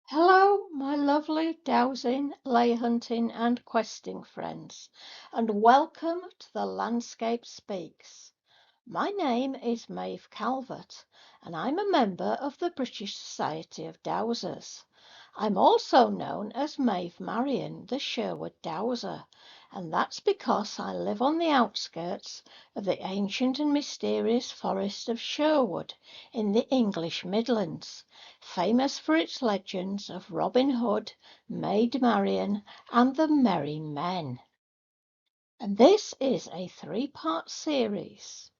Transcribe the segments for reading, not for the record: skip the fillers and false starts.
Hello, my lovely dowsing, lay hunting and questing friends, and welcome to the Landscape Speaks. My name is Mave Calvert, and I'm a member of the British Society of Dowsers. I'm also known as Mave Marion, the Sherwood Dowser, and that's because I live on the outskirts of the ancient and mysterious forest of Sherwood in the English Midlands, famous for its legends of Robin Hood, Maid Marian, and the Merry Men. And this is a three-part series.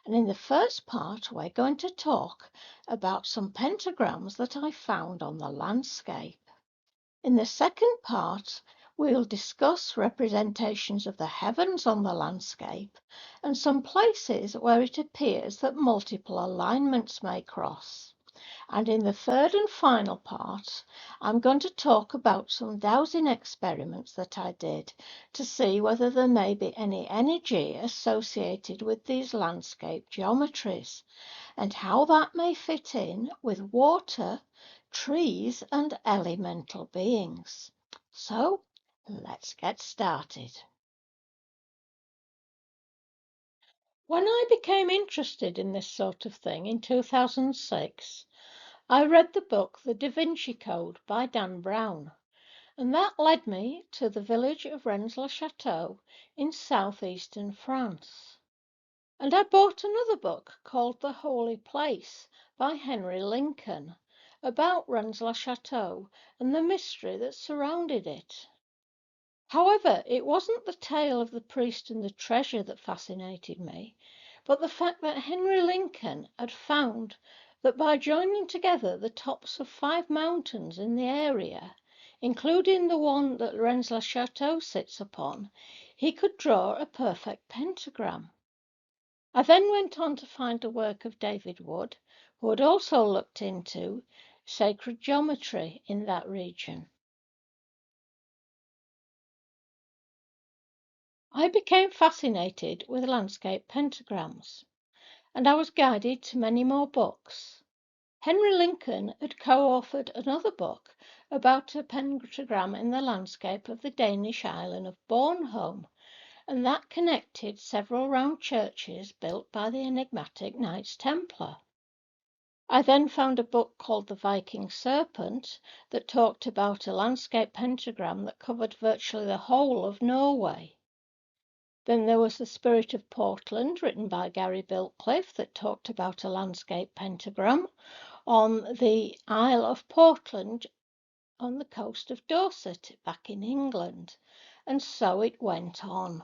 And in the first part, we're going to talk about some pentagrams that I found on the landscape. In the second part, we'll discuss representations of the heavens on the landscape and some places where it appears that multiple alignments may cross. And in the third and final part, I'm going to talk about some dowsing experiments that I did to see whether there may be any energy associated with these landscape geometries and how that may fit in with water, trees, and elemental beings. So let's get started. When I became interested in this sort of thing in 2006, I read the book The Da Vinci Code by Dan Brown, and that led me to the village of Rennes-le-Château in southeastern France. And I bought another book called The Holy Place by Henry Lincoln about Rennes-le-Château and the mystery that surrounded it. However, it wasn't the tale of the priest and the treasure that fascinated me, but the fact that Henry Lincoln had found that by joining together the tops of 5 mountains in the area, including the one that Rennes-le-Château sits upon, he could draw a perfect pentagram. I then went on to find the work of David Wood, who had also looked into sacred geometry in that region. I became fascinated with landscape pentagrams, and I was guided to many more books. Henry Lincoln had co-authored another book about a pentagram in the landscape of the Danish island of Bornholm, and that connected several round churches built by the enigmatic Knights Templar. I then found a book called The Viking Serpent that talked about a landscape pentagram that covered virtually the whole of Norway. Then there was The Spirit of Portland, written by Gary Biltcliffe, that talked about a landscape pentagram on the Isle of Portland on the coast of Dorset back in England. And so it went on.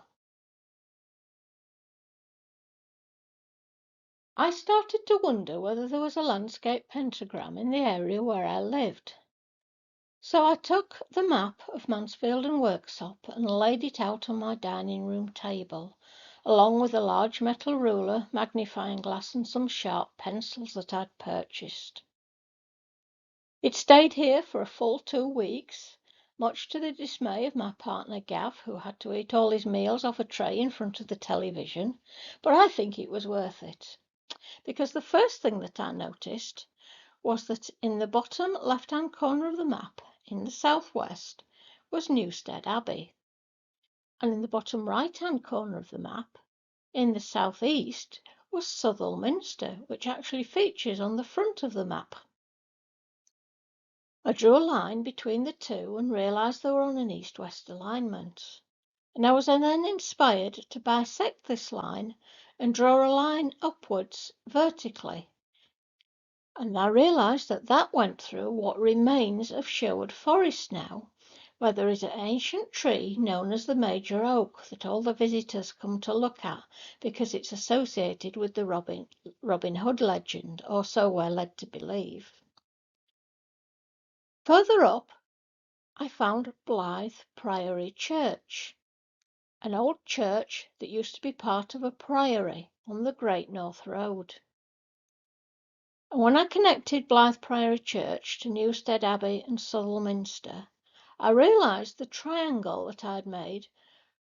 I started to wonder whether there was a landscape pentagram in the area where I lived. So I took the map of Mansfield and Worksop and laid it out on my dining room table, along with a large metal ruler, magnifying glass, and some sharp pencils that I'd purchased. It stayed here for a full 2 weeks, much to the dismay of my partner Gav, who had to eat all his meals off a tray in front of the television, but I think it was worth it, because the first thing that I noticed was that in the bottom left-hand corner of the map, in the southwest, was Newstead Abbey, and in the bottom right-hand corner of the map, in the southeast, was Southwell Minster, which actually features on the front of the map. I drew a line between the two and realised they were on an east-west alignment, and I was then inspired to bisect this line and draw a line upwards vertically. And I realised that that went through what remains of Sherwood Forest now, where there is an ancient tree known as the Major Oak that all the visitors come to look at because it's associated with the Robin Hood legend, or so we're led to believe. Further up, I found Blythe Priory Church, an old church that used to be part of a priory on the Great North Road. And when I connected Blythe Priory Church to Newstead Abbey and Southwell Minster, I realised the triangle that I had made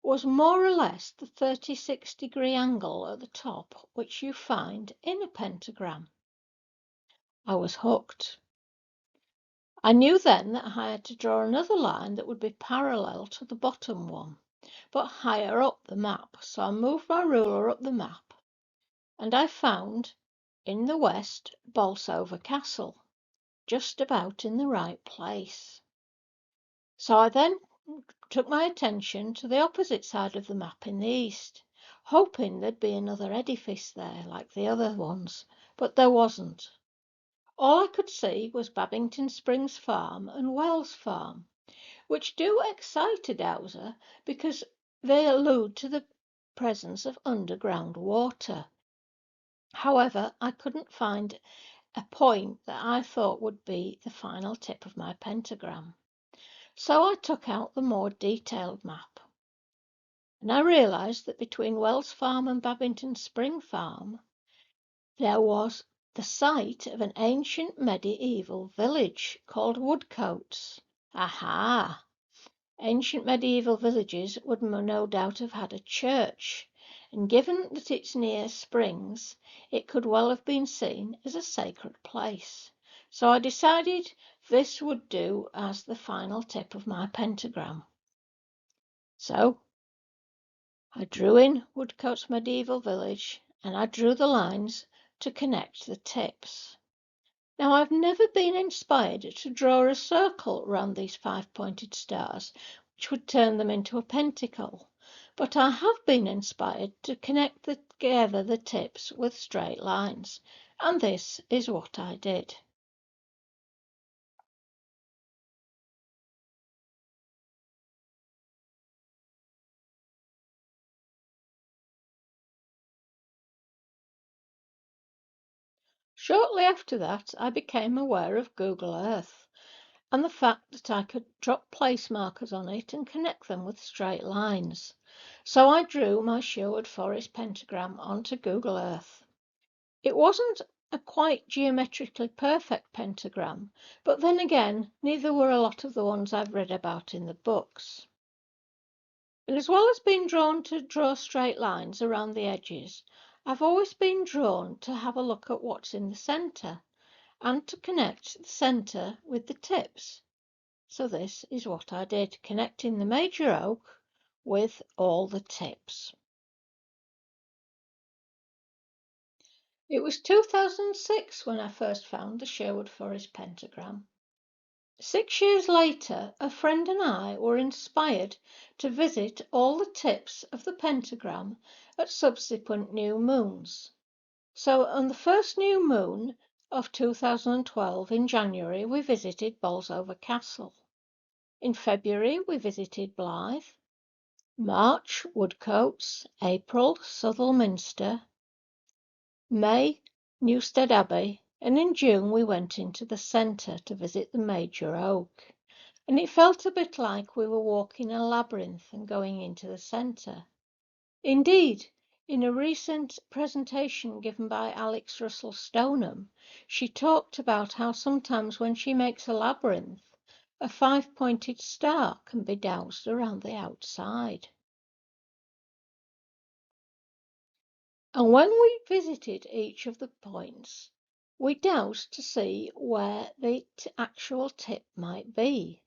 was more or less the 36-degree angle at the top which you find in a pentagram. I was hooked. I knew then that I had to draw another line that would be parallel to the bottom one, but higher up the map. So I moved my ruler up the map, and I found in the west Bolsover Castle, just about in the right place. So I then took my attention to the opposite side of the map in the east, hoping there'd be another edifice there like the other ones, but there wasn't. All I could see was Babington Springs Farm and Wells Farm, which do excite a dowser because they allude to the presence of underground water. However, I couldn't find a point that I thought would be the final tip of my pentagram. So I took out the more detailed map, and I realised that between Wells Farm and Babington Spring Farm there was the site of an ancient medieval village called Woodcotes. Aha! Ancient medieval villages would no doubt have had a church, and given that it's near springs, it could well have been seen as a sacred place. So I decided this would do as the final tip of my pentagram. So I drew in Woodcote's medieval village, and I drew the lines to connect the tips. Now, I've never been inspired to draw a circle round these 5-pointed stars, which would turn them into a pentacle, but I have been inspired to connect together the tips with straight lines, and this is what I did. Shortly after that, I became aware of Google Earth and the fact that I could drop place markers on it and connect them with straight lines. So I drew my Sherwood Forest pentagram onto Google Earth. It wasn't a quite geometrically perfect pentagram, but then again, neither were a lot of the ones I've read about in the books. And as well as being drawn to draw straight lines around the edges, I've always been drawn to have a look at what's in the centre and to connect the centre with the tips. So this is what I did, connecting the major oak with all the tips. It was 2006 when I first found the Sherwood Forest pentagram. 6 years later, a friend and I were inspired to visit all the tips of the pentagram at subsequent new moons. So on the first new moon of 2012 in January, we visited Bolsover Castle. In February, we visited Blythe. March, Woodcotes. April, Southwell Minster. May, Newstead Abbey, and in June we went into the centre to visit the major oak, and it felt a bit like we were walking a labyrinth and going into the centre. Indeed, in a recent presentation given by Alex Russell Stoneham, she talked about how sometimes when she makes a labyrinth, a 5-pointed star can be dowsed around the outside. And when we visited each of the points, we dowsed to see where the actual tip might be.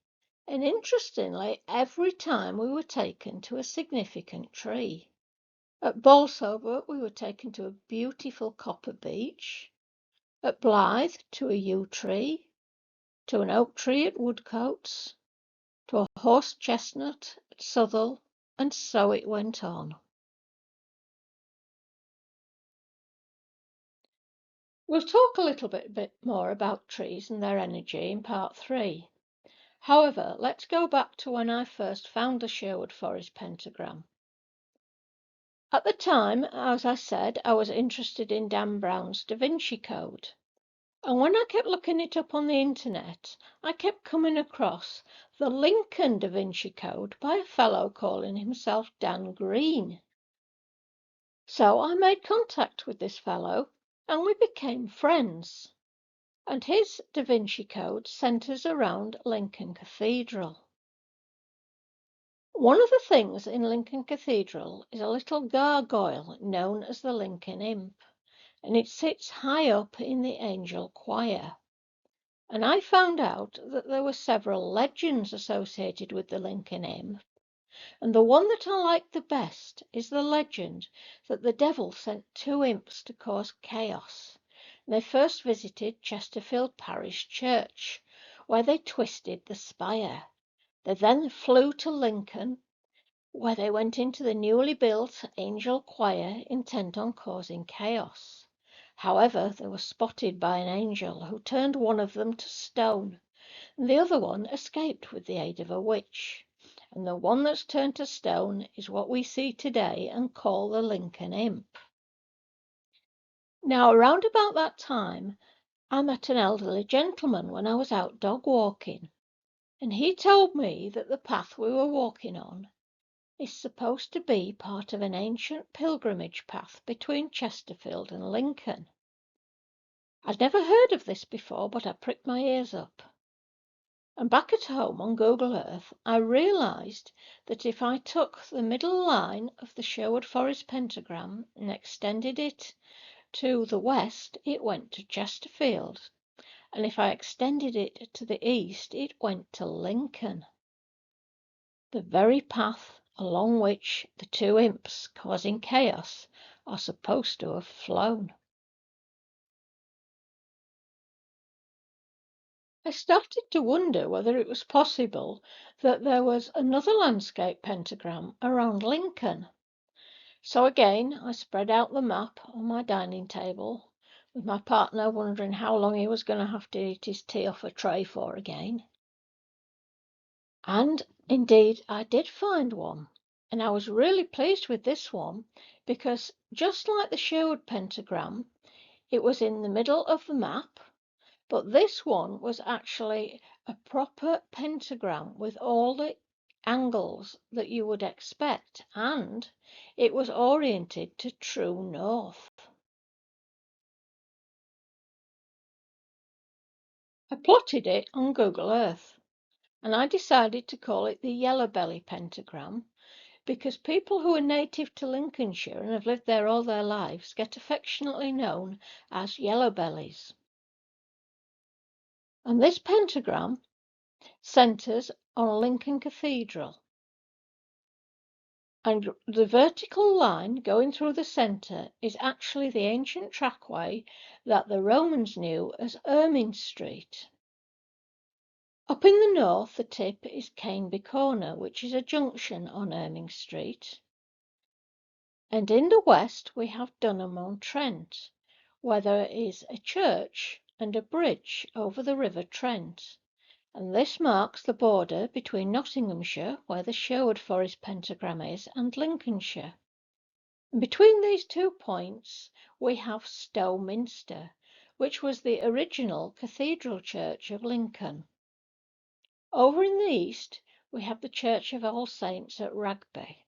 And interestingly, every time we were taken to a significant tree. At Bolsover, we were taken to a beautiful copper beech. At Blythe, to a yew tree. To an oak tree at Woodcotes. To a horse chestnut at Southwell, and so it went on. We'll talk a little bit more about trees and their energy in part 3. However, let's go back to when I first found the Sherwood Forest pentagram. At the time, as I said, I was interested in Dan Brown's Da Vinci Code. And when I kept looking it up on the internet, I kept coming across the Lincoln Da Vinci Code by a fellow calling himself Dan Green. So I made contact with this fellow and we became friends. And his Da Vinci Code centres around Lincoln Cathedral. One of the things in Lincoln Cathedral is a little gargoyle known as the Lincoln Imp, and it sits high up in the angel choir. and I found out that there were several legends associated with the Lincoln imp, and the one that I like the best is the legend that the devil sent two imps to cause chaos. They first visited Chesterfield Parish Church, where they twisted the spire. They then flew to Lincoln, where they went into the newly built Angel Choir intent on causing chaos. However, they were spotted by an angel who turned one of them to stone, and the other one escaped with the aid of a witch. And the one that's turned to stone is what we see today and call the Lincoln imp. Now, around about that time, I met an elderly gentleman when I was out dog walking, and he told me that the path we were walking on is supposed to be part of an ancient pilgrimage path between Chesterfield and Lincoln. I'd never heard of this before, but I pricked my ears up. And back at home on Google Earth, I realised that if I took the middle line of the Sherwood Forest pentagram and extended it to the west, it went to Chesterfield, and if I extended it to the east, it went to Lincoln, the very path along which the two imps causing chaos are supposed to have flown. I started to wonder whether it was possible that there was another landscape pentagram around Lincoln. So again, I spread out the map on my dining table, with my partner wondering how long he was going to have to eat his tea off a tray for again. And indeed, I did find one, and I was really pleased with this one because just like the Sherwood pentagram, it was in the middle of the map, but this one was actually a proper pentagram with all the angles that you would expect, and it was oriented to true north. I plotted it on Google Earth, and I decided to call it the Yellowbelly pentagram because people who are native to Lincolnshire and have lived there all their lives get affectionately known as Yellowbellies. And this pentagram centres on Lincoln Cathedral, and the vertical line going through the centre is actually the ancient trackway that the Romans knew as Ermine Street. Up in the north, the tip is Canby Corner, which is a junction on Erming Street. And in the west, we have Dunham-on-Trent, where there is a church and a bridge over the River Trent. And this marks the border between Nottinghamshire, where the Sherwood Forest pentagram is, and Lincolnshire. And between these 2 points, we have Stow Minster, which was the original cathedral church of Lincoln. Over in the east, we have the Church of All Saints at Rugby.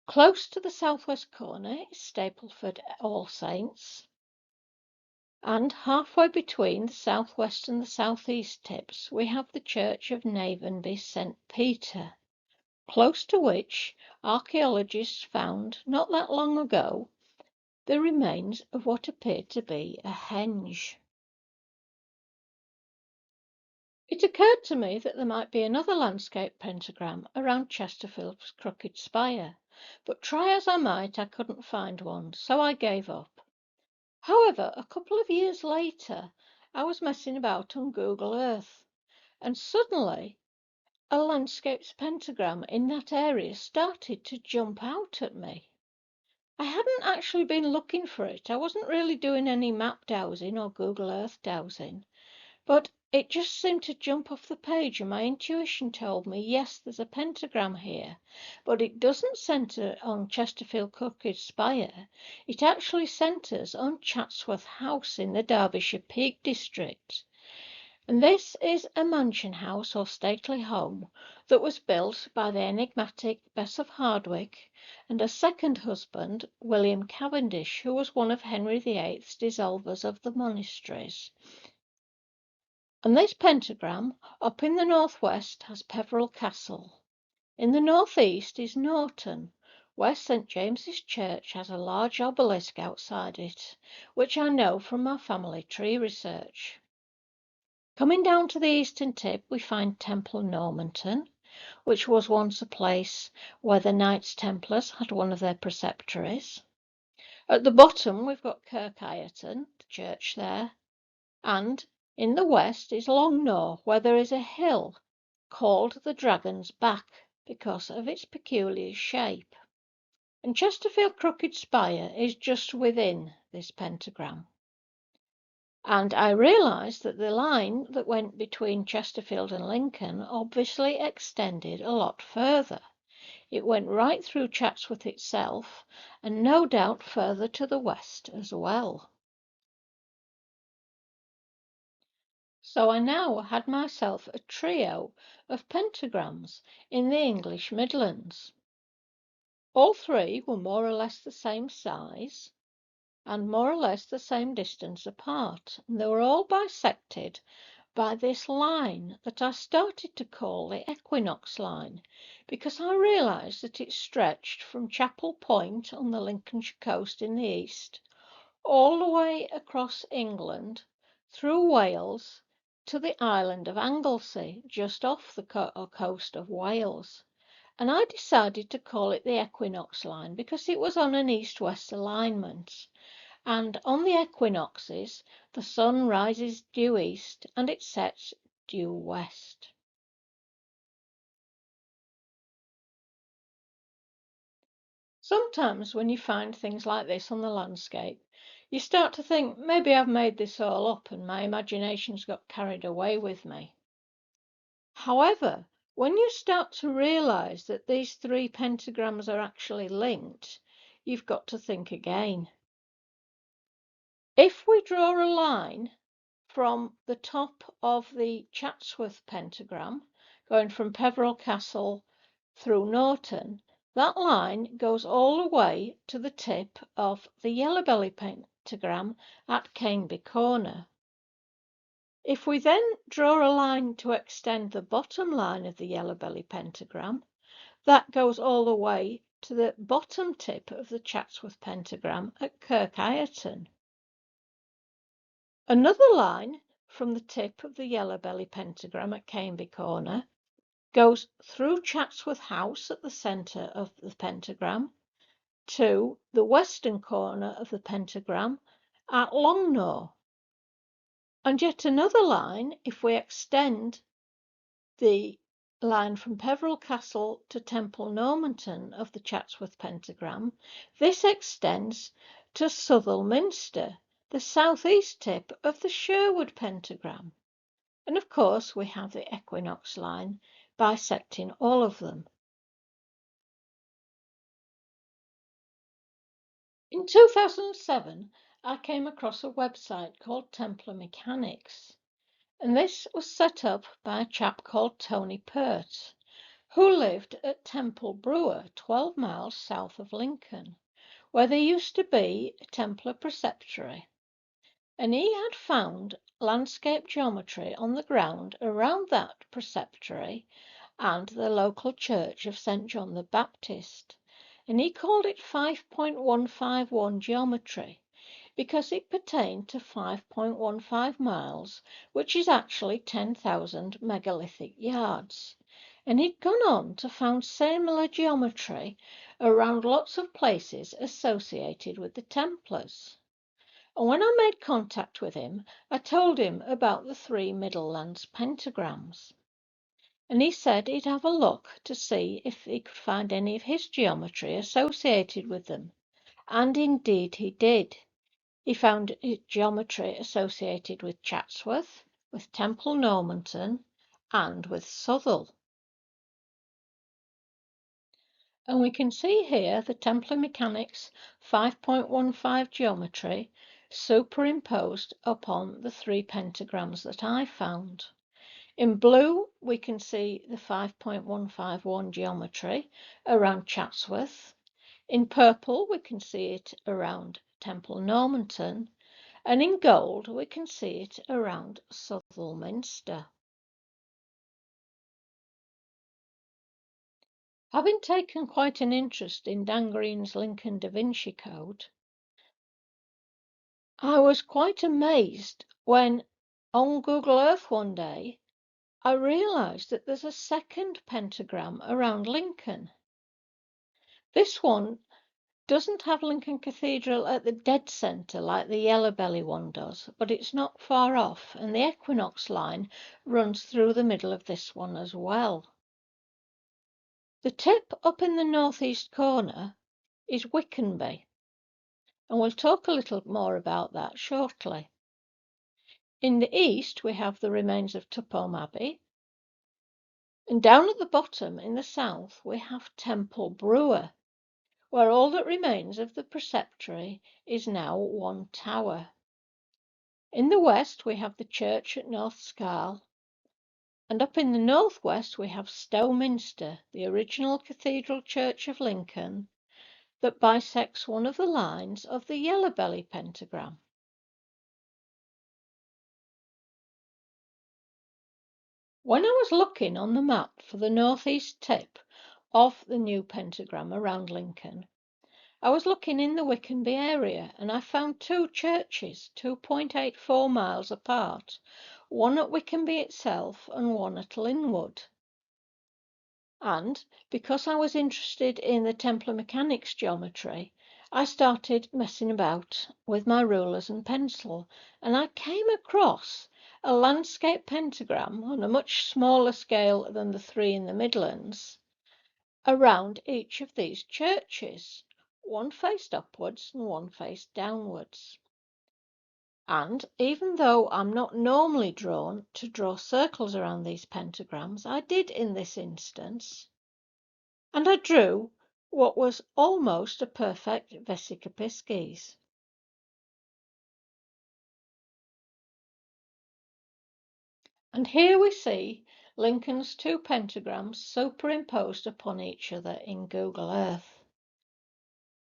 Close to the southwest corner is Stapleford All Saints, and halfway between the southwest and the southeast tips, we have the Church of Navenby St. Peter, close to which archaeologists found, not that long ago, the remains of what appeared to be a henge. It occurred to me that there might be another landscape pentagram around Chesterfield's crooked spire, but try as I might, I couldn't find one, so I gave up. However, a couple of years later, I was messing about on Google Earth, and suddenly a landscape's pentagram in that area started to jump out at me. I hadn't actually been looking for it. I wasn't really doing any map dowsing or Google Earth dowsing. But it just seemed to jump off the page, and my intuition told me, yes, there's a pentagram here, but it doesn't centre on Chesterfield Crooked Spire. It actually centres on Chatsworth House in the Derbyshire Peak District. And this is a mansion house or stately home that was built by the enigmatic Bess of Hardwick and a second husband, William Cavendish, who was one of Henry VIII's dissolvers of the monasteries. And this pentagram, up in the northwest, has Peveril Castle. In the northeast is Norton, where St. James's Church has a large obelisk outside it, which I know from my family tree research. Coming down to the eastern tip, we find Temple Normanton, which was once a place where the Knights Templars had one of their preceptories. At the bottom, we've got Kirk Ireton, the church there, and in the west is Longnaw, where there is a hill called the Dragon's Back because of its peculiar shape. And Chesterfield Crooked Spire is just within this pentagram. And I realised that the line that went between Chesterfield and Lincoln obviously extended a lot further. It went right through Chatsworth itself, and no doubt further to the west as well. So I now had myself a trio of pentagrams in the English Midlands. All three were more or less the same size and more or less the same distance apart, and they were all bisected by this line that I started to call the Equinox Line, because I realised that it stretched from Chapel Point on the Lincolnshire coast in the east, all the way across England, through Wales, to the island of Anglesey, just off the coast of Wales. And I decided to call it the Equinox Line because it was on an east-west alignment. And on the equinoxes, the sun rises due east and it sets due west. Sometimes when you find things like this on the landscape, you start to think, maybe I've made this all up and my imagination's got carried away with me. However, when you start to realise that these three pentagrams are actually linked, you've got to think again. If we draw a line from the top of the Chatsworth pentagram, going from Peveril Castle through Norton, that line goes all the way to the tip of the Yellowbelly pentagram at Caneby Corner. If we then draw a line to extend the bottom line of the Yellowbelly pentagram, that goes all the way to the bottom tip of the Chatsworth pentagram at Kirk Ireton. Another line from the tip of the Yellowbelly pentagram at Caneby Corner goes through Chatsworth House at the centre of the pentagram to the western corner of the pentagram at Longnaw. And yet another line, if we extend the line from Peveril Castle to Temple Normanton of the Chatsworth pentagram, this extends to Southwell Minster, the southeast tip of the Sherwood pentagram. And of course we have the Equinox Line bisecting all of them. In 2007, I came across a website called Templar Mechanics, and this was set up by a chap called Tony Pert, who lived at Temple Brewer, 12 miles south of Lincoln, where there used to be a Templar preceptory. And he had found landscape geometry on the ground around that preceptory and the local church of St. John the Baptist, and he called it 5.151 geometry because it pertained to 5.15 miles, which is actually 10,000 megalithic yards. And he'd gone on to found similar geometry around lots of places associated with the Templars. And when I made contact with him, I told him about the three Midlands pentagrams. And he said he'd have a look to see if he could find any of his geometry associated with them. And indeed he did. He found geometry associated with Chatsworth, with Temple Normanton, and with Southwell. And we can see here the Templar Mechanics 5.15 geometry superimposed upon the three pentagrams that I found. In blue, we can see the 5.151 geometry around Chatsworth. In purple, we can see it around Temple Normanton. And in gold, we can see it around Southwell Minster. Having taken quite an interest in Dan Green's Lincoln da Vinci Code, I was quite amazed when on Google Earth one day I realised that there's a second pentagram around Lincoln. This one doesn't have Lincoln Cathedral at the dead centre like the Yellowbelly one does, but it's not far off, and the Equinox Line runs through the middle of this one as well. The tip up in the northeast corner is Wickenby, and we'll talk a little more about that shortly. In the east we have the remains of Tupholme Abbey, and down at the bottom in the south we have Temple Brewer, where all that remains of the preceptory is now one tower. In the west we have the church at North Scarle, and up in the northwest we have Stowminster, the original cathedral church of Lincoln that bisects one of the lines of the Yellowbelly pentagram. When I was looking on the map for the northeast tip of the new pentagram around Lincoln, I was looking in the Wickenby area and I found two churches 2.84 miles apart, one at Wickenby itself and one at Linwood. And because I was interested in the Templar mechanics geometry, I started messing about with my rulers and pencil, and I came across a landscape pentagram on a much smaller scale than the three in the Midlands around each of these churches. One faced upwards and one faced downwards. And even though I'm not normally drawn to draw circles around these pentagrams, I did in this instance. And I drew what was almost a perfect vesica piscis. And here we see Lincoln's two pentagrams superimposed upon each other in Google Earth.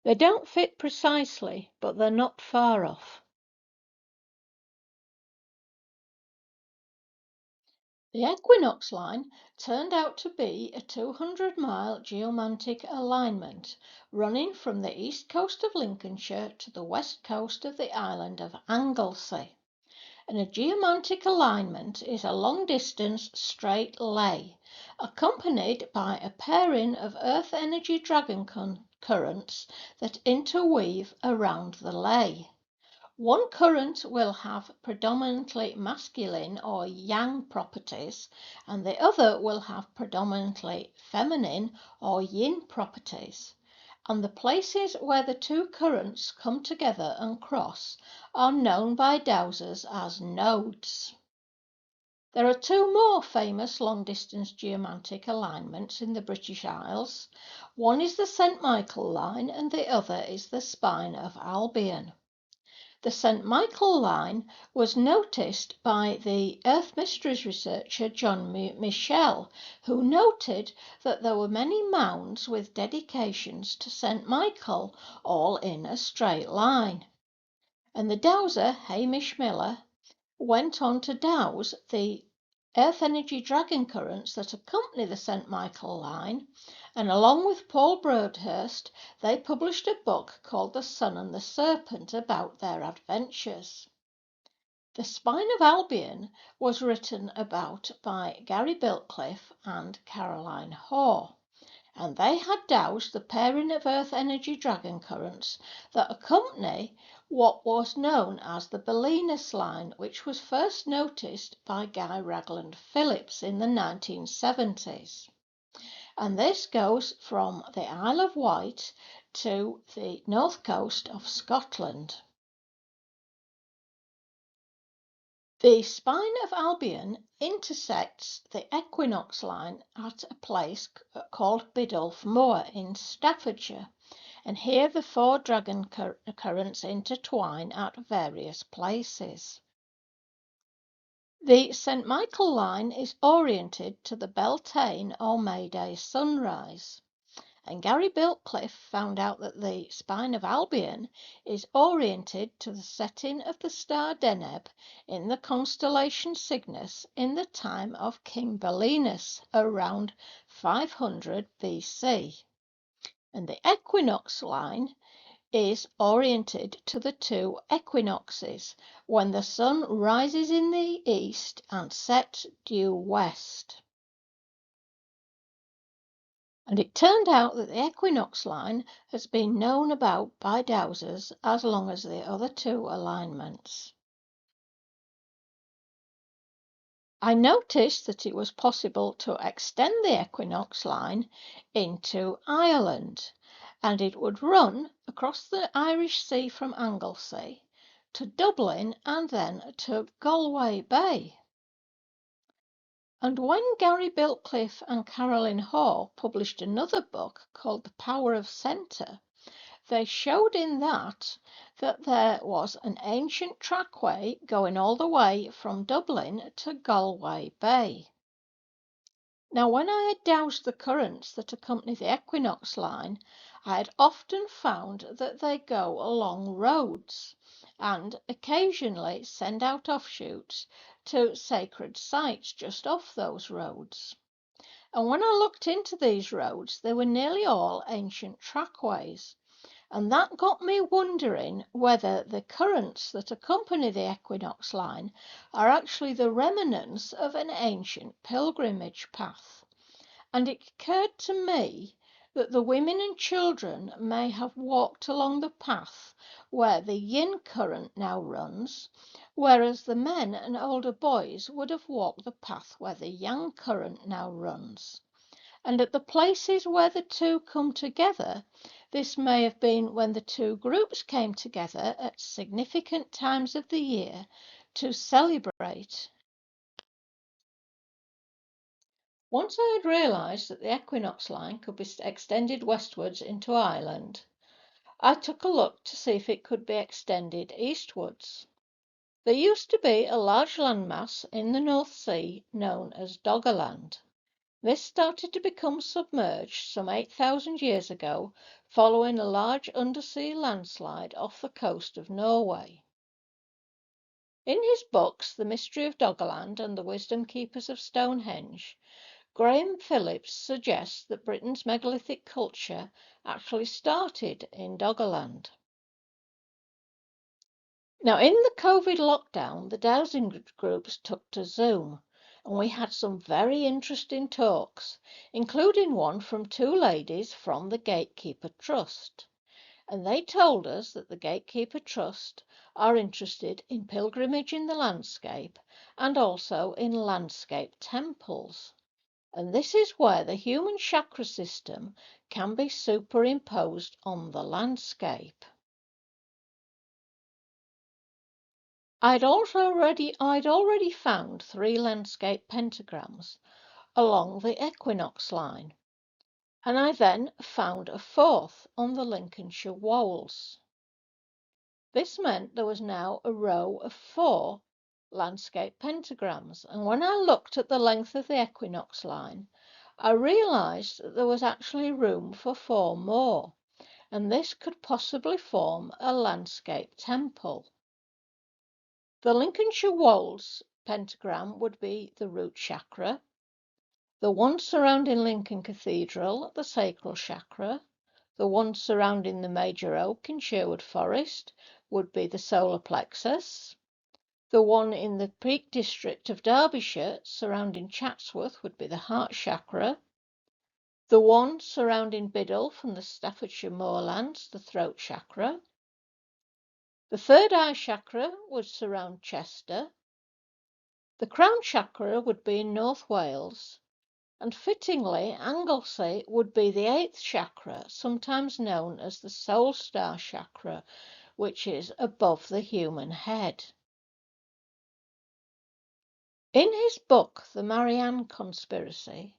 They don't fit precisely, but they're not far off. The Equinox Line turned out to be a 200-mile geomantic alignment running from the east coast of Lincolnshire to the west coast of the island of Anglesey. And a geomantic alignment is a long-distance straight lay, accompanied by a pairing of earth energy dragon currents that interweave around the lay. One current will have predominantly masculine or yang properties, and the other will have predominantly feminine or yin properties. And the places where the two currents come together and cross are known by dowsers as nodes. There are two more famous long-distance geomantic alignments in the British Isles. One is the St. Michael Line and the other is the Spine of Albion. The St. Michael Line was noticed by the Earth Mysteries researcher John Michel, who noted that there were many mounds with dedications to St. Michael, all in a straight line. And the dowser, Hamish Miller, went on to dowse the earth energy dragon currents that accompany the St. Michael Line, and along with Paul Broadhurst, they published a book called The Sun and the Serpent about their adventures. The Spine of Albion was written about by Gary Biltcliffe and Caroline Hoare, and they had dowsed the pairing of earth energy dragon currents that accompany what was known as the Belinus line, which was first noticed by Guy Ragland Phillips in the 1970s. And this goes from the Isle of Wight to the north coast of Scotland. The Spine of Albion intersects the Equinox Line at a place called Biddulph Moor in Staffordshire, and here the four dragon currents intertwine at various places. The St. Michael Line is oriented to the Beltane or May Day sunrise, and Gary Biltcliffe found out that the spine of Albion is oriented to the setting of the star Deneb in the constellation Cygnus in the time of King Belinus around 500 BC. And the Equinox Line is oriented to the two equinoxes, when the sun rises in the east and sets due west. And it turned out that the Equinox Line has been known about by dowsers as long as the other two alignments. I noticed that it was possible to extend the Equinox Line into Ireland, and it would run across the Irish Sea from Anglesey to Dublin and then to Galway Bay. And when Gary Biltcliffe and Caroline Hoare published another book called The Power of Centre, they showed in that there was an ancient trackway going all the way from Dublin to Galway Bay. Now, when I had dowsed the currents that accompany the Equinox Line, I had often found that they go along roads and occasionally send out offshoots to sacred sites just off those roads. And when I looked into these roads, they were nearly all ancient trackways. And that got me wondering whether the currents that accompany the Equinox Line are actually the remnants of an ancient pilgrimage path. And it occurred to me that the women and children may have walked along the path where the yin current now runs, whereas the men and older boys would have walked the path where the yang current now runs. And at the places where the two come together, this may have been when the two groups came together at significant times of the year to celebrate. Once I had realised that the Equinox Line could be extended westwards into Ireland, I took a look to see if it could be extended eastwards. There used to be a large landmass in the North Sea known as Doggerland. This started to become submerged some 8,000 years ago following a large undersea landslide off the coast of Norway. In his books The Mystery of Doggerland and The Wisdom Keepers of Stonehenge, Graham Phillips suggests that Britain's megalithic culture actually started in Doggerland. Now, in the COVID lockdown, the dowsing groups took to Zoom, and we had some very interesting talks, including one from two ladies from the Gatekeeper Trust. And they told us that the Gatekeeper Trust are interested in pilgrimage in the landscape and also in landscape temples. And this is where the human chakra system can be superimposed on the landscape. I'd already found 3 landscape pentagrams along the Equinox Line, and I then found a 4th on the Lincolnshire Wolds. This meant there was now a row of 4 landscape pentagrams, and when I looked at the length of the Equinox Line, I realised that there was actually room for 4 more, and this could possibly form a landscape temple. The Lincolnshire Wolds pentagram would be the root chakra, the one surrounding Lincoln Cathedral, the sacral chakra, the one surrounding the major oak in Sherwood Forest would be the solar plexus, the one in the Peak District of Derbyshire surrounding Chatsworth would be the heart chakra, the one surrounding Biddulph and the Staffordshire moorlands, the throat chakra. The third eye chakra would surround Chester. The crown chakra would be in North Wales, and fittingly, Anglesey would be the 8th chakra, sometimes known as the soul star chakra, which is above the human head. In his book, The Marianne Conspiracy,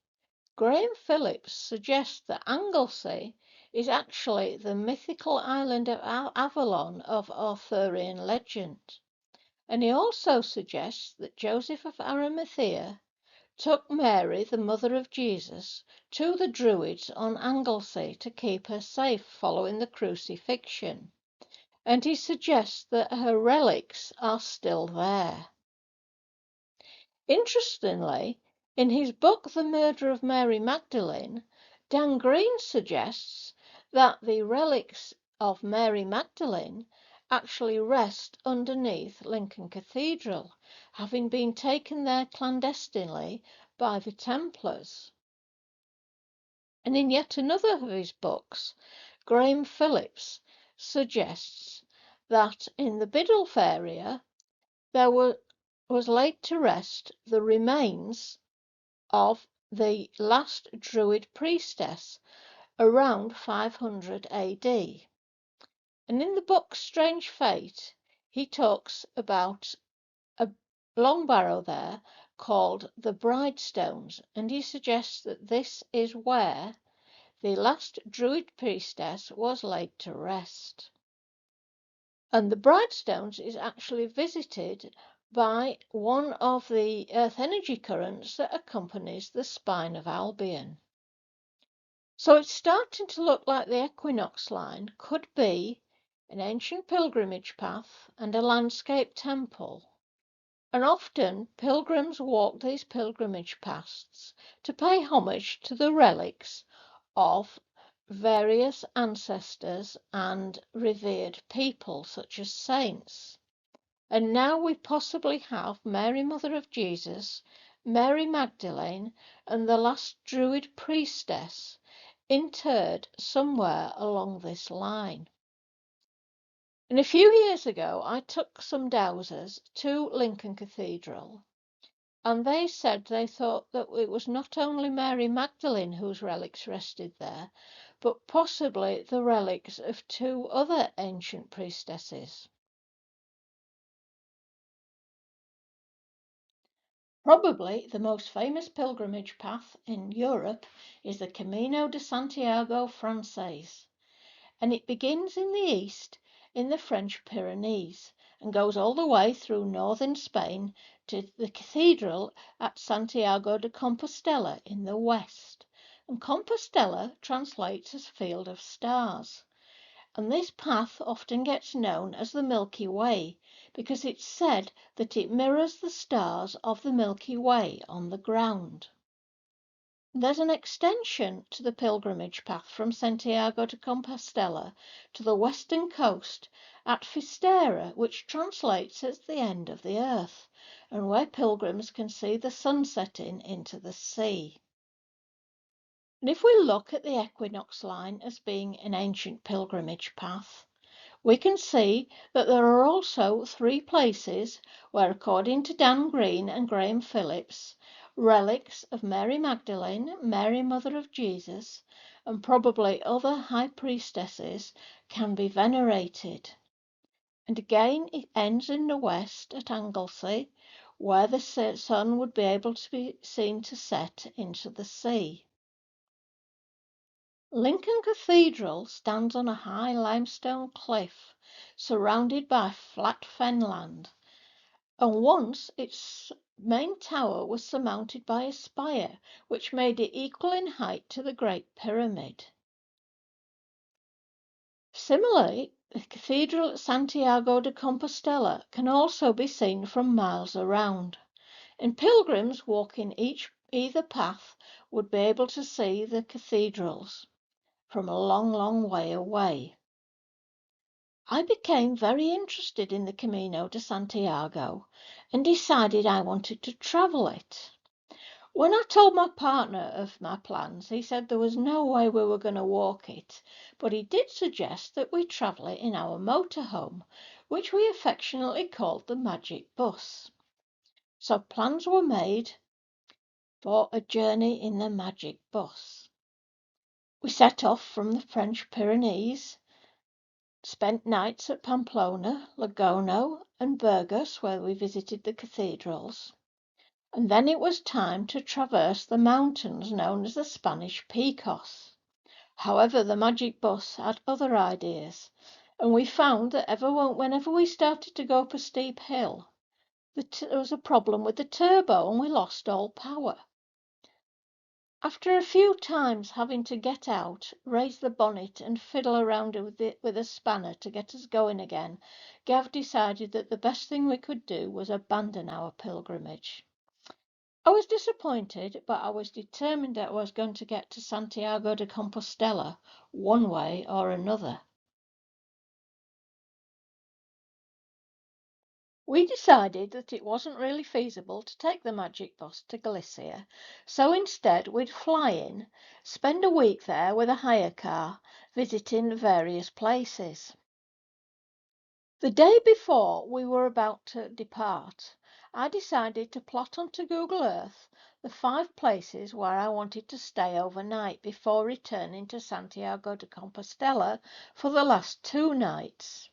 Graham Phillips suggests that Anglesey is actually the mythical island of Avalon of Arthurian legend. And he also suggests that Joseph of Arimathea took Mary, the mother of Jesus, to the Druids on Anglesey to keep her safe following the crucifixion, and he suggests that her relics are still there. Interestingly, in his book The Murder of Mary Magdalene, Dan Green suggests that the relics of Mary Magdalene actually rest underneath Lincoln Cathedral, having been taken there clandestinely by the Templars. And in yet another of his books, Graham Phillips suggests that in the Biddulph area there was laid to rest the remains of the last Druid priestess around 500 AD. And in the book Strange Fate, he talks about a long barrow there called the Bridestones, and he suggests that this is where the last Druid priestess was laid to rest. And the Bridestones is actually visited by one of the earth energy currents that accompanies the spine of Albion. So it's starting to look like the Equinox Line could be an ancient pilgrimage path and a landscape temple. And often pilgrims walk these pilgrimage paths to pay homage to the relics of various ancestors and revered people, such as saints. And now we possibly have Mary, Mother of Jesus, Mary Magdalene, and the last Druid priestess interred somewhere along this line. And a few years ago, I took some dowsers to Lincoln Cathedral, and they said they thought that it was not only Mary Magdalene whose relics rested there, but possibly the relics of two other ancient priestesses. Probably the most famous pilgrimage path in Europe is the Camino de Santiago Francais, and it begins in the east in the French Pyrenees and goes all the way through northern Spain to the cathedral at Santiago de Compostela in the west. And Compostela translates as Field of Stars. And this path often gets known as the Milky Way because it's said that it mirrors the stars of the Milky Way on the ground. There's an extension to the pilgrimage path from Santiago de Compostela to the western coast at Fistera, which translates as the end of the earth, and where pilgrims can see the sun setting into the sea. And if we look at the Equinox Line as being an ancient pilgrimage path, we can see that there are also three places where, according to Dan Green and Graham Phillips, relics of Mary Magdalene, Mary Mother of Jesus, and probably other high priestesses can be venerated. And again it ends in the west at Anglesey, where the sun would be able to be seen to set into the sea. Lincoln Cathedral stands on a high limestone cliff surrounded by flat fenland, and once its main tower was surmounted by a spire which made it equal in height to the Great Pyramid. Similarly, the cathedral at Santiago de Compostela can also be seen from miles around, and pilgrims walking either path would be able to see the cathedrals from a long, long way away. I became very interested in the Camino de Santiago and decided I wanted to travel it. When I told my partner of my plans, he said there was no way we were going to walk it, but he did suggest that we travel it in our motorhome, which we affectionately called the Magic Bus. So plans were made for a journey in the Magic Bus. We set off from the French Pyrenees, spent nights at Pamplona, Logroño, and Burgos, where we visited the cathedrals, and then it was time to traverse the mountains known as the Spanish Picos. However, the Magic Bus had other ideas, and we found that whenever we started to go up a steep hill, there was a problem with the turbo and we lost all power. After a few times having to get out, raise the bonnet and fiddle around with a spanner to get us going again, Gav decided that the best thing we could do was abandon our pilgrimage. I was disappointed, but I was determined that I was going to get to Santiago de Compostela one way or another. We decided that it wasn't really feasible to take the magic bus to Galicia, so instead we'd fly in, spend a week there with a hire car, visiting various places. The day before we were about to depart, I decided to plot onto Google Earth the 5 places where I wanted to stay overnight before returning to Santiago de Compostela for the last 2 nights.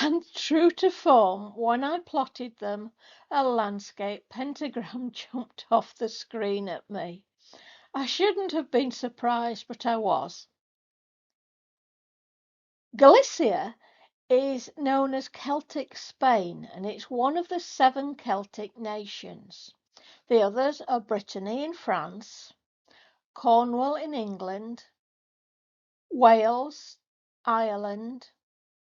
And true to form, when I plotted them, a landscape pentagram jumped off the screen at me. I shouldn't have been surprised, but I was. Galicia is known as Celtic Spain, and it's one of the 7 Celtic nations. The others are Brittany in France, Cornwall in England, Wales, Ireland,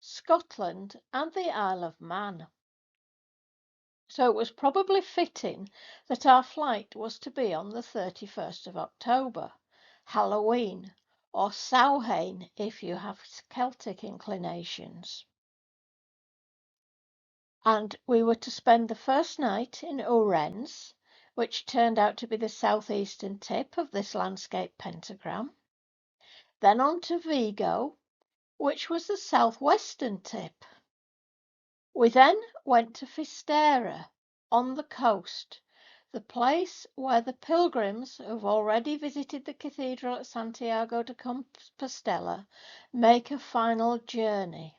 Scotland, and the Isle of Man. So it was probably fitting that our flight was to be on the 31st of October, Halloween, or Samhain if you have Celtic inclinations. And we were to spend the first night in Ourense, which turned out to be the southeastern tip of this landscape pentagram. Then on to Vigo, which was the southwestern tip. We then went to Fistera, on the coast, the place where the pilgrims who have already visited the cathedral at Santiago de Compostela make a final journey.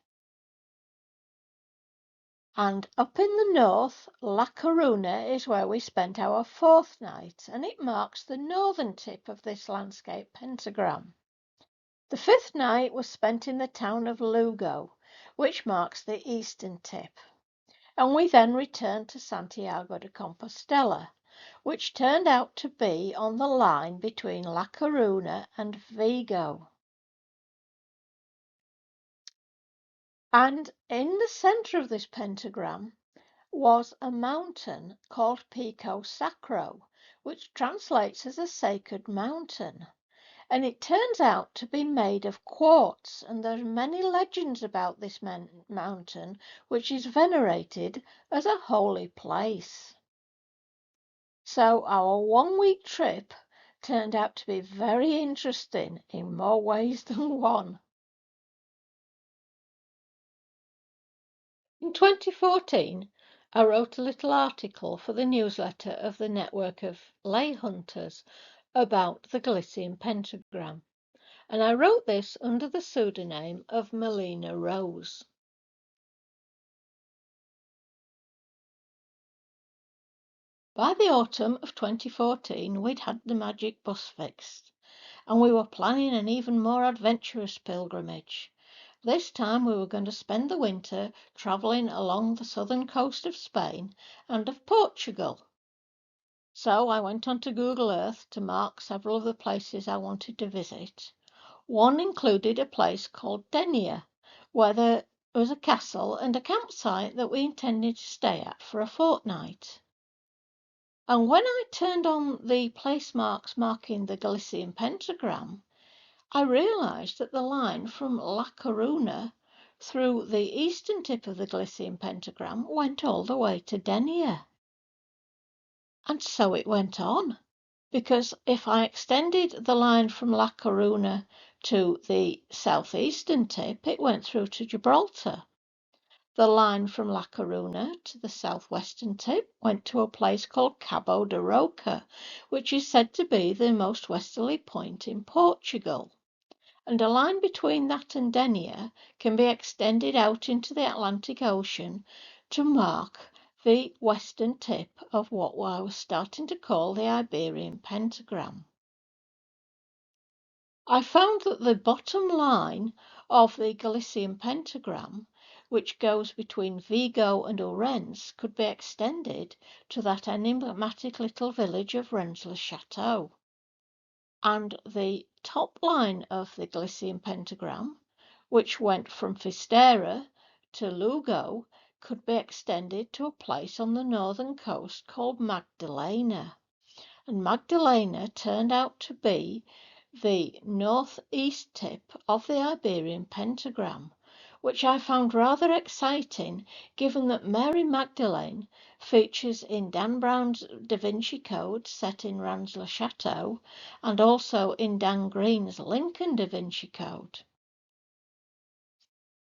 And up in the north, La Coruna is where we spent our 4th night, and it marks the northern tip of this landscape pentagram. The 5th night was spent in the town of Lugo, which marks the eastern tip, and we then returned to Santiago de Compostela, which turned out to be on the line between La Coruna and Vigo. And in the centre of this pentagram was a mountain called Pico Sacro, which translates as a sacred mountain. And it turns out to be made of quartz, and there are many legends about this mountain, which is venerated as a holy place. So our 1-week trip turned out to be very interesting in more ways than one. In 2014, I wrote a little article for the newsletter of the network of lay hunters about the Galician pentagram, and I wrote this under the pseudonym of Melina Rose. By the autumn of 2014, we'd had the magic bus fixed, and we were planning an even more adventurous pilgrimage. This time we were going to spend the winter travelling along the southern coast of Spain and of Portugal. So I went onto Google Earth to mark several of the places I wanted to visit. One included a place called Denia, where there was a castle and a campsite that we intended to stay at for a fortnight. And when I turned on the place marks marking the Galician pentagram, I realised that the line from La Coruna through the eastern tip of the Galician pentagram went all the way to Denia. And so it went on, because if I extended the line from La Coruna to the southeastern tip, it went through to Gibraltar. The line from La Coruna to the southwestern tip went to a place called Cabo de Roca, which is said to be the most westerly point in Portugal. And a line between that and Denia can be extended out into the Atlantic Ocean to mark the western tip of what I was starting to call the Iberian pentagram. I found that the bottom line of the Galician pentagram, which goes between Vigo and Ourense, could be extended to that enigmatic little village of Rennes-le-Château. and the top line of the Galician pentagram, which went from Fistera to Lugo, could be extended to a place on the northern coast called Magdalena. And Magdalena turned out to be the northeast tip of the Iberian pentagram, which I found rather exciting given that Mary Magdalene features in Dan Brown's Da Vinci Code set in Rennes-le-Château and also in Dan Green's Lincoln Da Vinci Code.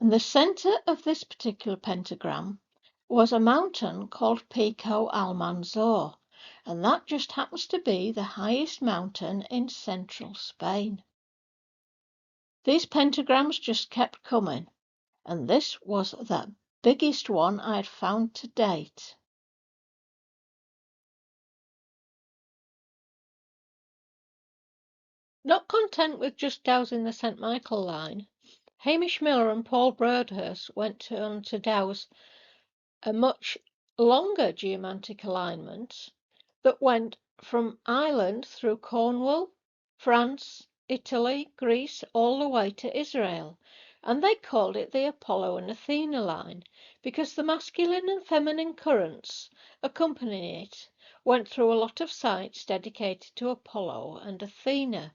And the centre of this particular pentagram was a mountain called Pico Almanzor, and that just happens to be the highest mountain in central Spain. These pentagrams just kept coming, and this was the biggest one I had found to date. Not content with just dowsing the St. Michael line, Hamish Miller and Paul Broadhurst went on to dowse a much longer geomantic alignment that went from Ireland through Cornwall, France, Italy, Greece, all the way to Israel, and they called it the Apollo and Athena line because the masculine and feminine currents accompanying it went through a lot of sites dedicated to Apollo and Athena.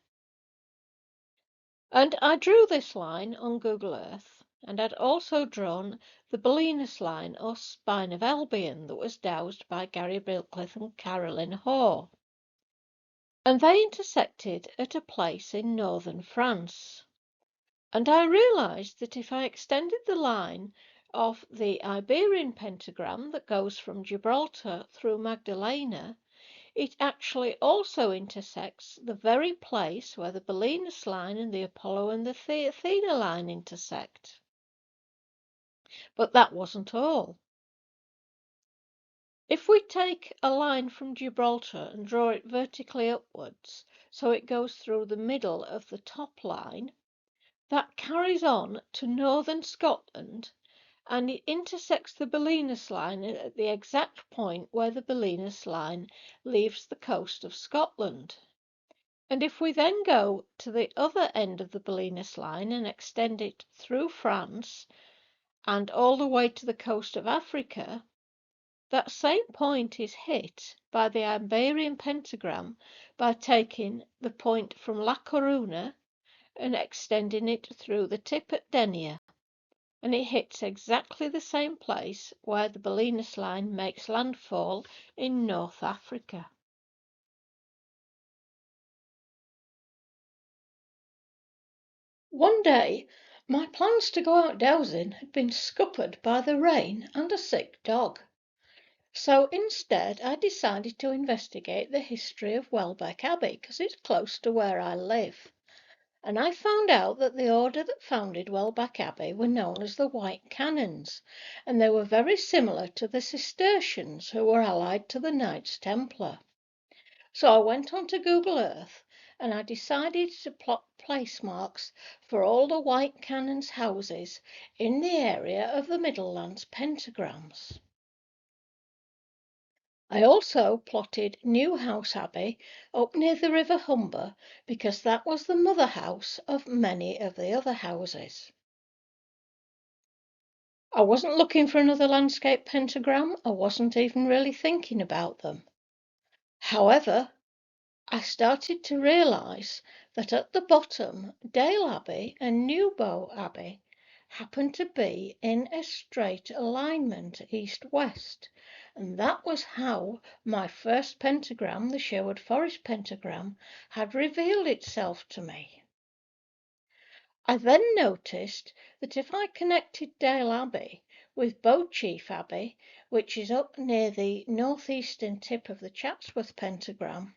And I drew this line on Google Earth, and I'd also drawn the Belinus line or spine of Albion that was dowsed by Gary Bilcliffe and Carolyn Hoare. And they intersected at a place in northern France. And I realised that if I extended the line of the Iberian pentagram that goes from Gibraltar through Magdalena, it actually also intersects the very place where the Belinus line and the Apollo and the Athena line intersect. But that wasn't all. If we take a line from Gibraltar and draw it vertically upwards, so it goes through the middle of the top line, that carries on to northern Scotland and it intersects the Belinus line at the exact point where the Belinus line leaves the coast of Scotland. And if we then go to the other end of the Belinus line and extend it through France and all the way to the coast of Africa, that same point is hit by the Iberian pentagram by taking the point from La Coruna and extending it through the tip at Denia. And it hits exactly the same place where the Belinus line makes landfall in North Africa. One day, my plans to go out dowsing had been scuppered by the rain and a sick dog. So instead, I decided to investigate the history of Welbeck Abbey because it's close to where I live. And I found out that the order that founded Welbeck Abbey were known as the White Canons, and they were very similar to the Cistercians who were allied to the Knights Templar. So I went on to Google Earth and I decided to plot place marks for all the White Canons' houses in the area of the Midlands pentagrams. I also plotted Newhouse Abbey up near the River Humber because that was the mother house of many of the other houses. I wasn't looking for another landscape pentagram. I wasn't even really thinking about them. However, I started to realise that at the bottom, Dale Abbey and Newbow Abbey happened to be in a straight alignment east-west, and that was how my first pentagram, the Sherwood Forest pentagram, had revealed itself to me. I then noticed that if I connected Dale Abbey with Bowchief Abbey, which is up near the northeastern tip of the Chatsworth pentagram,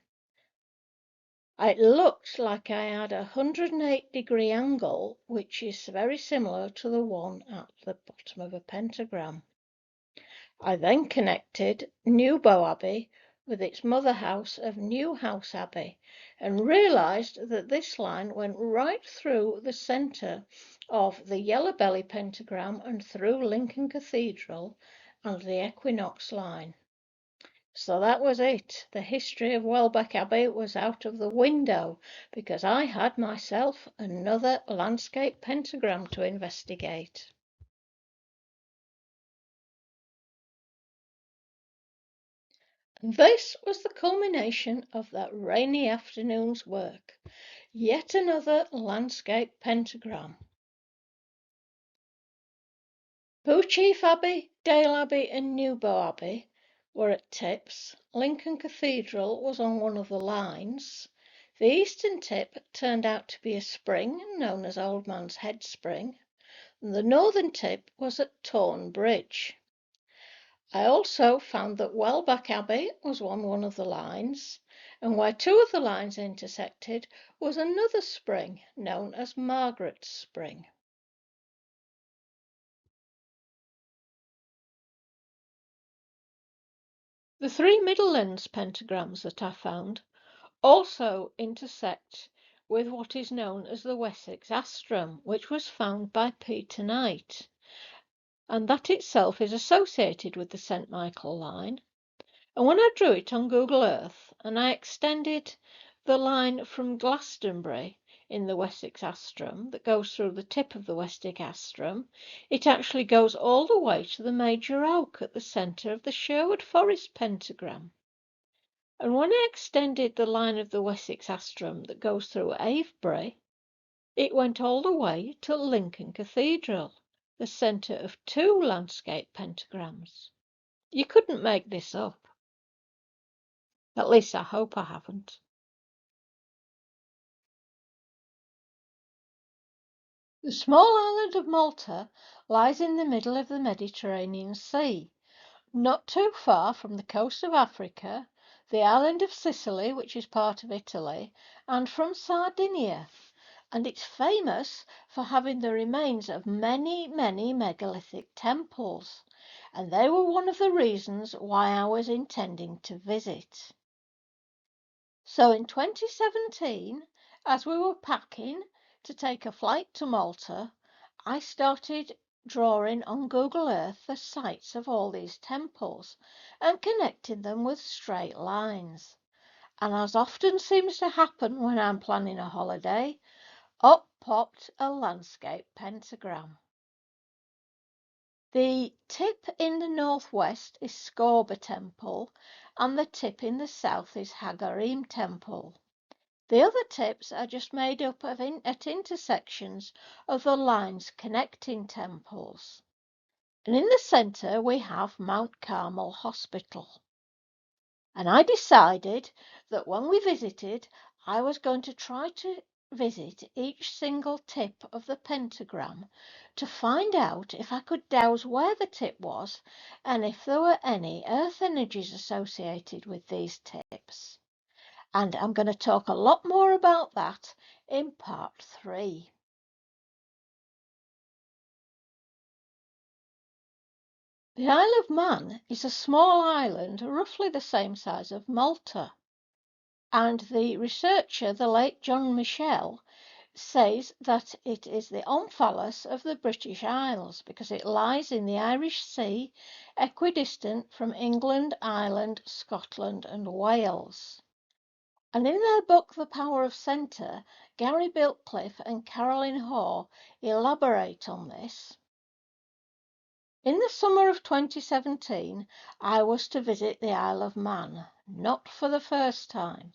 it looked like I had a 108-degree angle, which is very similar to the one at the bottom of a pentagram. I then connected Newbow Abbey with its mother house of Newhouse Abbey and realised that this line went right through the centre of the Yellowbelly pentagram and through Lincoln Cathedral and the Equinox Line. So that was it. The history of Welbeck Abbey was out of the window because I had myself another landscape pentagram to investigate. And this was the culmination of that rainy afternoon's work. Yet another landscape pentagram. Beauchief Abbey, Dale Abbey and Newbow Abbey were at tips. Lincoln Cathedral was on one of the lines. The eastern tip turned out to be a spring known as Old Man's Head Spring, and the northern tip was at Torn Bridge. I also found that Welbeck Abbey was on one of the lines, and where two of the lines intersected was another spring known as Margaret's Spring. The three Midlands pentagrams that I found also intersect with what is known as the Wessex Astrum, which was found by Peter Knight, and that itself is associated with the St. Michael line. And when I drew it on Google Earth and I extended the line from Glastonbury in the Wessex Astrum that goes through the tip of the Wessex Astrum, it actually goes all the way to the major oak at the centre of the Sherwood Forest pentagram. And when I extended the line of the Wessex Astrum that goes through Avebury, it went all the way to Lincoln Cathedral, the centre of two landscape pentagrams. You couldn't make this up. At least I hope I haven't. The small island of Malta lies in the middle of the Mediterranean Sea, not too far from the coast of Africa, the island of Sicily, which is part of Italy, and from Sardinia. And it's famous for having the remains of many, many megalithic temples. And they were one of the reasons why I was intending to visit. So in 2017, as we were packing to take a flight to Malta, I started drawing on Google Earth the sites of all these temples and connecting them with straight lines. And as often seems to happen when I'm planning a holiday, up popped a landscape pentagram. The tip in the northwest is Scorba Temple, and the tip in the south is Hagarim Temple. The other tips are just made up of at intersections of the lines connecting temples. And in the centre we have Mount Carmel Hospital. And I decided that when we visited, I was going to try to visit each single tip of the pentagram to find out if I could dowse where the tip was and if there were any earth energies associated with these tips. And I'm going to talk a lot more about that in part 3. The Isle of Man is a small island roughly the same size of Malta. And the researcher, the late John Michell, says that it is the omphalos of the British Isles because it lies in the Irish Sea, equidistant from England, Ireland, Scotland and Wales. And in their book The Power of Centre, Gary Biltcliffe and Caroline Hoare elaborate on this. In the summer of 2017, I was to visit the Isle of Man, not for the first time,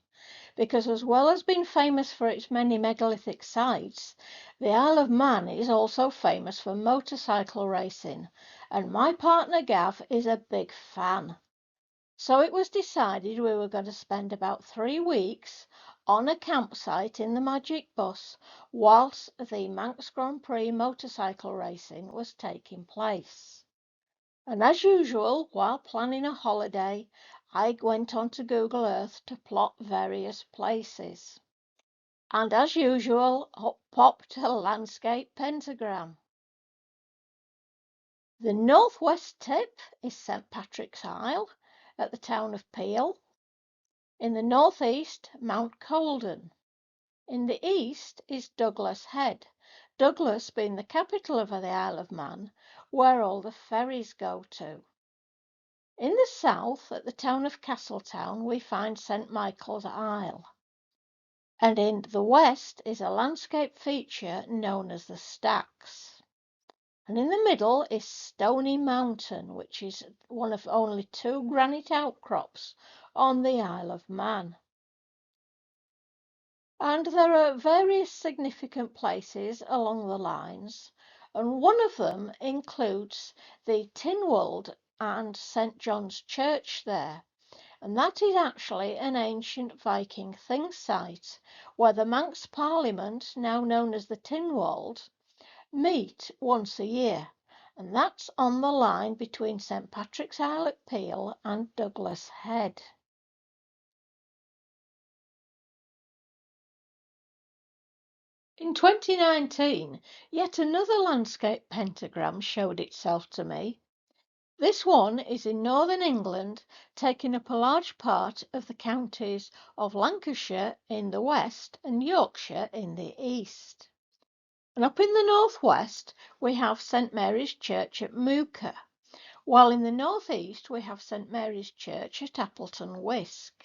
because as well as being famous for its many megalithic sites, the Isle of Man is also famous for motorcycle racing, and my partner Gav is a big fan. So it was decided we were going to spend about 3 weeks on a campsite in the Magic Bus whilst the Manx Grand Prix motorcycle racing was taking place. And as usual, while planning a holiday, I went onto Google Earth to plot various places. And as usual, up popped a landscape pentagram. The northwest tip is St. Patrick's Isle at the town of Peel. In the northeast, Mount Colden. In the east is Douglas Head, Douglas being the capital of the Isle of Man, where all the ferries go to. In the south, at the town of Castletown, we find St Michael's Isle, and in the west is a landscape feature known as the Stacks. And in the middle is Stony Mountain, which is one of only 2 granite outcrops on the Isle of Man. And there are various significant places along the lines, and one of them includes the Tynwald and St John's Church there. And that is actually an ancient Viking thing site where the Manx Parliament, now known as the Tynwald, meet once a year, and that's on the line between St Patrick's Isle at Peel and Douglas Head. In 2019, yet another landscape pentagram showed itself to me. This one is in northern England, taking up a large part of the counties of Lancashire in the west and Yorkshire in the east. And up in the northwest, we have St Mary's Church at Mooka, while in the northeast we have St Mary's Church at Appleton Wisk.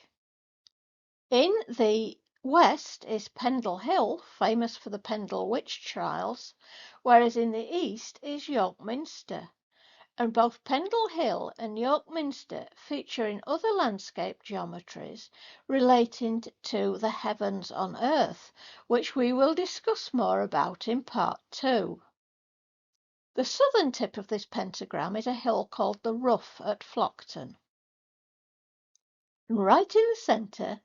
In the west is Pendle Hill, famous for the Pendle witch trials, whereas in the east is York Minster. And both Pendle Hill and York Minster feature in other landscape geometries relating to the heavens on earth, which we will discuss more about in part 2. The southern tip of this pentagram is a hill called the Rough at Flockton. And right in the centre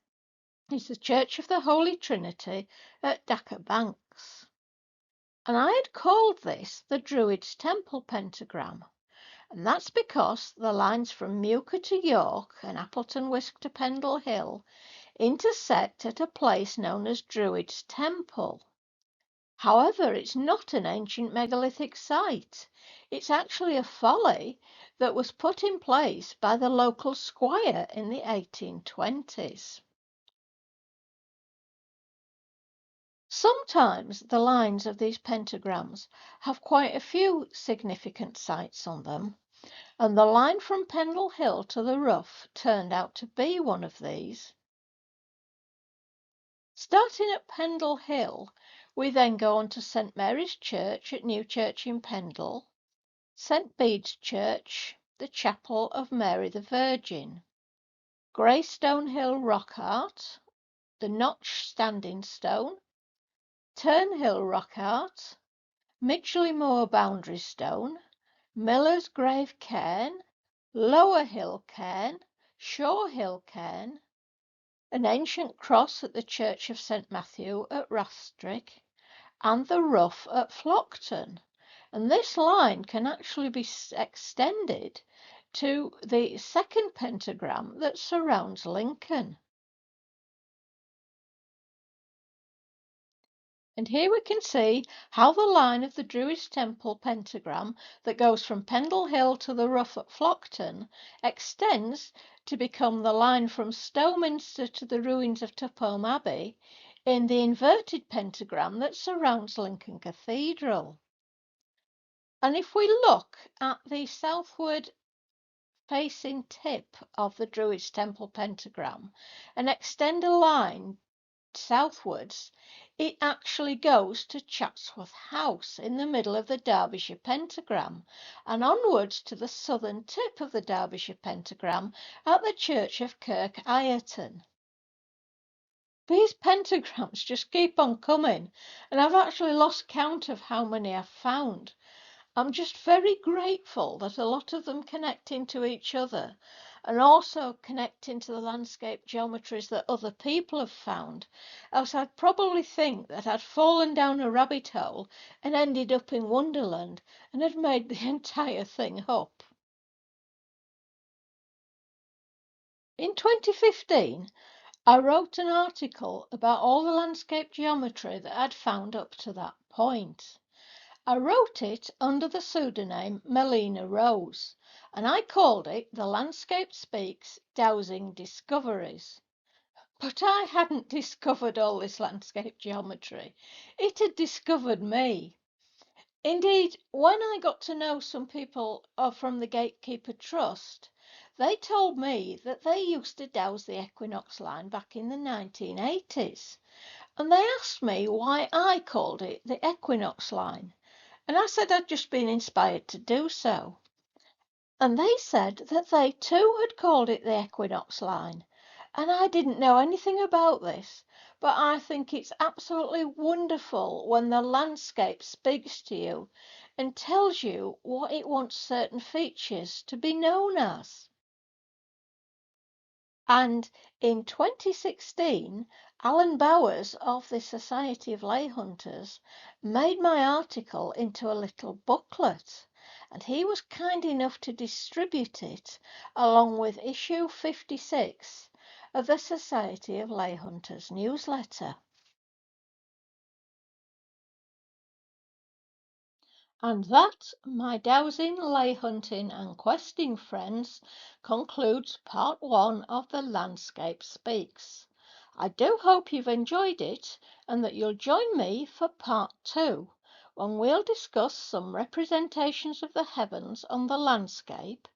is the Church of the Holy Trinity at Dacker Banks. And I had called this the Druids Temple pentagram. And that's because the lines from Mooka to York and Appleton Wisk to Pendle Hill intersect at a place known as Druids Temple. However, it's not an ancient megalithic site. It's actually a folly that was put in place by the local squire in the 1820s. Sometimes the lines of these pentagrams have quite a few significant sites on them, and the line from Pendle Hill to the Rough turned out to be one of these. Starting at Pendle Hill, we then go on to St Mary's Church at Newchurch in Pendle, St Bede's Church, the Chapel of Mary the Virgin, Greystone Hill Rock Art, the Notch Standing Stone, Turnhill Rock Art, Midgley Moor Boundary Stone, Miller's Grave Cairn, Lower Hill Cairn, Shore Hill Cairn, an ancient cross at the Church of St Matthew at Rastrick, and the Rough at Flockton. And this line can actually be extended to the second pentagram that surrounds Lincoln. And here we can see how the line of the Druids Temple pentagram that goes from Pendle Hill to the Rough at Flockton extends to become the line from Stowminster to the ruins of Tupholme Abbey in the inverted pentagram that surrounds Lincoln Cathedral. And if we look at the southward facing tip of the Druids Temple pentagram and extend a line southwards, it actually goes to Chatsworth House in the middle of the Derbyshire pentagram and onwards to the southern tip of the Derbyshire pentagram at the Church of Kirk Ireton. These pentagrams just keep on coming, and I've actually lost count of how many I've found. I'm just very grateful that a lot of them connect into each other and also connect into the landscape geometries that other people have found, else I'd probably think that I'd fallen down a rabbit hole and ended up in Wonderland and had made the entire thing up. In 2015, I wrote an article about all the landscape geometry that I'd found up to that point. I wrote it under the pseudonym Melina Rose, and I called it The Landscape Speaks Dowsing Discoveries. But I hadn't discovered all this landscape geometry. It had discovered me. Indeed, when I got to know some people from the Gatekeeper Trust, they told me that they used to dowse the Equinox Line back in the 1980s, and they asked me why I called it the Equinox Line, and I said I'd just been inspired to do so. And they said that they too had called it the Equinox Line, and I didn't know anything about this, but I think it's absolutely wonderful when the landscape speaks to you and tells you what it wants certain features to be known as. And in 2016, Alan Bowers of the Society of Lay Hunters made my article into a little booklet, and he was kind enough to distribute it along with issue 56 of the Society of Lay Hunters newsletter. And that, my dowsing, lay hunting and questing friends, concludes part 1 of the Landscape Speaks. I do hope you've enjoyed it and that you'll join me for part 2, when we'll discuss some representations of the heavens on the landscape,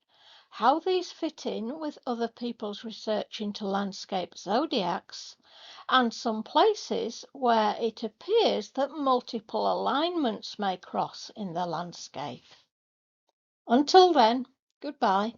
how these fit in with other people's research into landscape zodiacs, and some places where it appears that multiple alignments may cross in the landscape. Until then, goodbye.